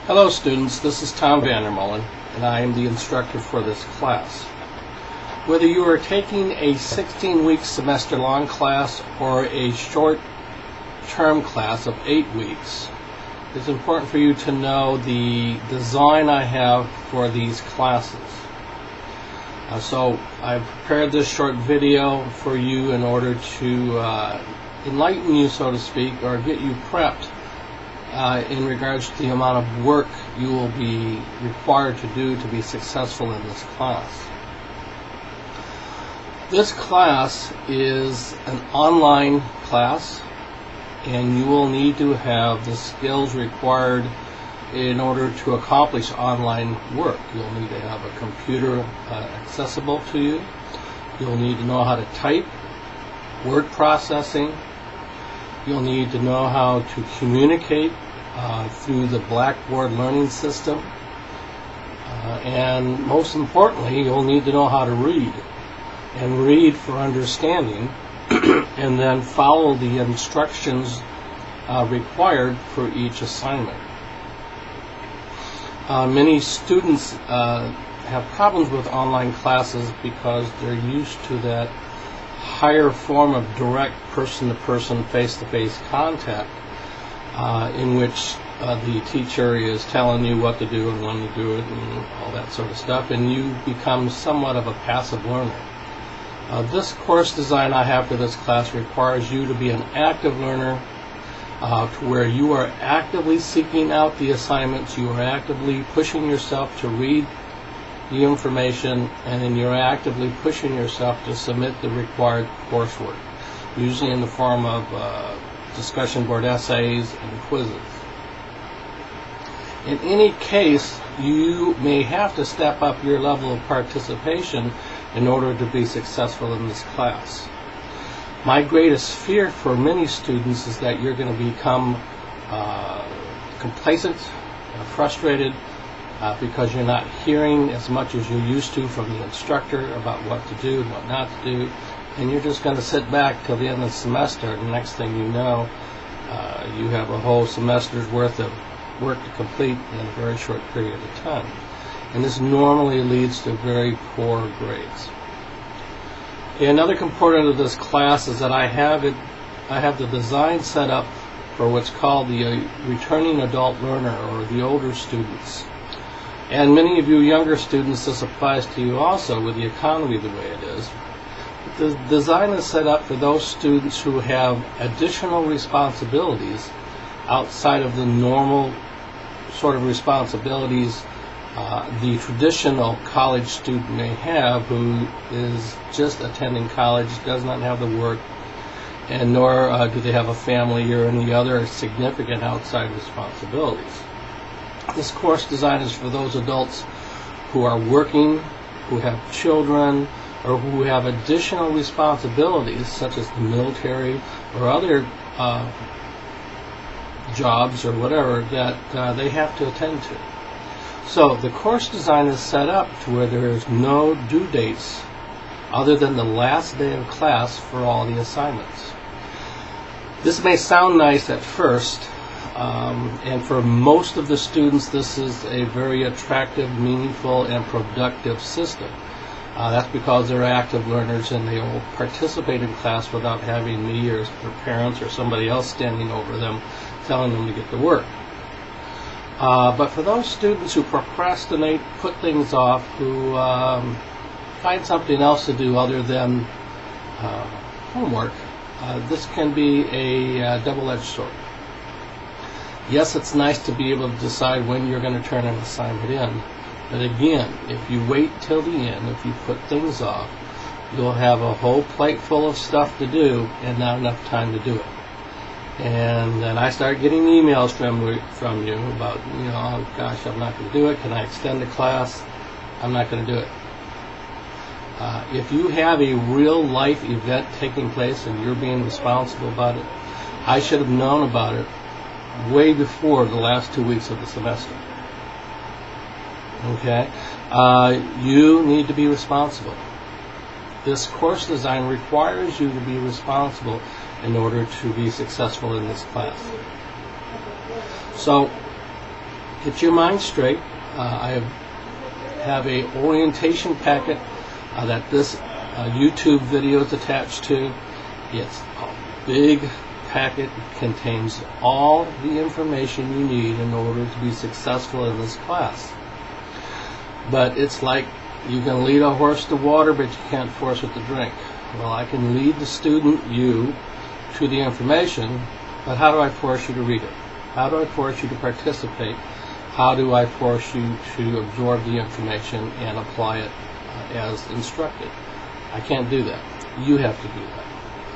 Hello students, this is Tom Vandermolen, and I am the instructor for this class. Whether you are taking a 16-week semester-long class or a short-term class of 8 weeks, it's important for you to know the design I have for these classes. So I've prepared this short video for you in order to enlighten you, so to speak, or get you prepped in regards to the amount of work you will be required to do to be successful in this class. This class is an online class, and you will need to have the skills required in order to accomplish online work. You'll need to have a computer accessible to you. You'll need to know how to type, word processing. You'll need to know how to communicate through the Blackboard learning system. And most importantly, you'll need to know how to read. And read for understanding, and then follow the instructions required for each assignment. Many students have problems with online classes because they're used to that higher form of direct person-to-person, face-to-face contact in which the teacher is telling you what to do and when to do it and all that sort of stuff, and you become somewhat of a passive learner. This course design I have for this class requires you to be an active learner, to where you are actively seeking out the assignments, you are actively pushing yourself to read the information, and then you're actively pushing yourself to submit the required coursework, usually in the form of discussion board essays and quizzes. In any case, you may have to step up your level of participation in order to be successful in this class. My greatest fear for many students is that you're going to become complacent, frustrated, because you're not hearing as much as you used to from the instructor about what to do and what not to do, and you're just going to sit back till the end of the semester, and the next thing you know, you have a whole semester's worth of work to complete in a very short period of time. And this normally leads to very poor grades. Another component of this class is that I have the design set up for what's called the returning adult learner, or the older students. And many of you younger students, this applies to you also with the economy the way it is. The design is set up for those students who have additional responsibilities outside of the normal sort of responsibilities the traditional college student may have, who is just attending college, does not have the work, and nor do they have a family or any other significant outside responsibilities. This course design is for those adults who are working, who have children, or who have additional responsibilities such as the military or other jobs or whatever that they have to attend to. So the course design is set up to where there is no due dates other than the last day of class for all the assignments. This may sound nice at first, and for most of the students this is a very attractive, meaningful, and productive system. That's because they're active learners and they will participate in class without having me or their parents or somebody else standing over them telling them to get to work. But for those students who procrastinate, put things off, who find something else to do other than homework, this can be a double-edged sword. Yes, it's nice to be able to decide when you're going to turn an assignment in, but again, if you wait till the end, if you put things off, you'll have a whole plate full of stuff to do and not enough time to do it. And then I start getting emails from you about, oh gosh, I'm not going to do it. Can I extend the class? I'm not going to do it. If you have a real life event taking place and you're being responsible about it, I should have known about it way before the last 2 weeks of the semester. Okay? You need to be responsible. This course design requires you to be responsible in order to be successful in this class. So get your mind straight. I have a orientation packet that this YouTube video is attached to. It's a big packet. It contains all the information you need in order to be successful in this class. But it's like you can lead a horse to water, but you can't force it to drink. Well, I can lead the student, you, to the information, but how do I force you to read it? How do I force you to participate? How do I force you to absorb the information and apply it as instructed? I can't do that. You have to do that.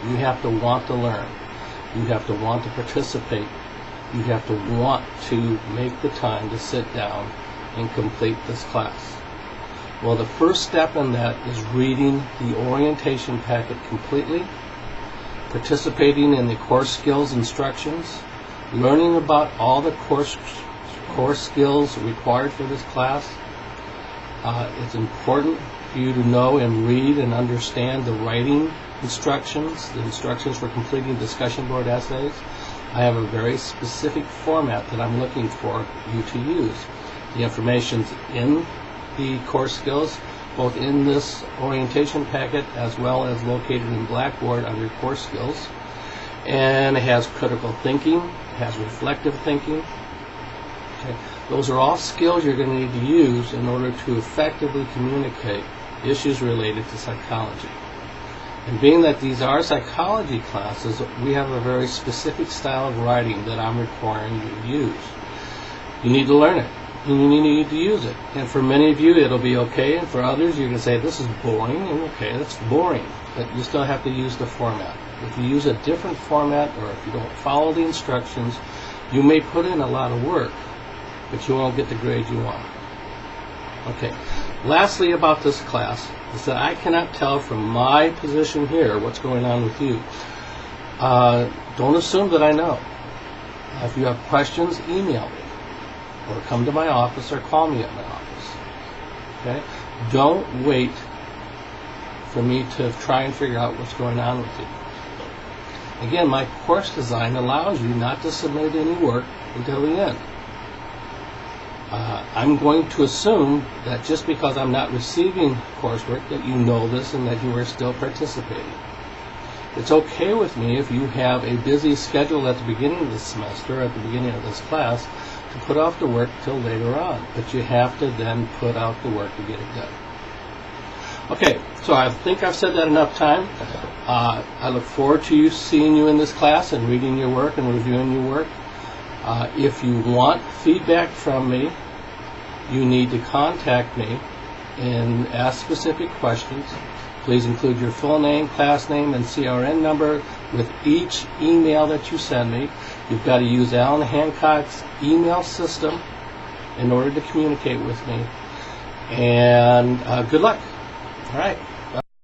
You have to want to learn. You have to want to participate. You have to want to make the time to sit down and complete this class. Well, the first step in that is reading the orientation packet completely, participating in the course skills instructions, learning about all the course skills required for this class. It's important for you to know and read and understand the writing instructions, the instructions for completing discussion board essays. I have a very specific format that I'm looking for you to use. The information's in the course skills, both in this orientation packet as well as located in Blackboard under course skills. And it has critical thinking, it has reflective thinking. Okay. Those are all skills you're going to need to use in order to effectively communicate issues related to psychology. And being that these are psychology classes, we have a very specific style of writing that I'm requiring you to use. You need to learn it. And you need to use it. And for many of you, it'll be okay. And for others, you're going to say, this is boring. And okay, that's boring. But you still have to use the format. If you use a different format, or if you don't follow the instructions, you may put in a lot of work, but you won't get the grade you want. Okay. Lastly about this class is that I cannot tell from my position here what's going on with you. Don't assume that I know. If you have questions, email me, or come to my office, or call me at my office. Okay? Don't wait for me to try and figure out what's going on with you. Again, my course design allows you not to submit any work until the end. I'm going to assume that just because I'm not receiving coursework that you know this and that you are still participating. It's okay with me if you have a busy schedule at the beginning of the semester, at the beginning of this class, to put off the work till later on. But you have to then put out the work to get it done. Okay, so I think I've said that enough time. I look forward to seeing you in this class and reading your work and reviewing your work. If you want feedback from me, you need to contact me and ask specific questions. Please include your full name, class name, and CRN number with each email that you send me. You've got to use Alan Hancock's email system in order to communicate with me. And good luck. All right.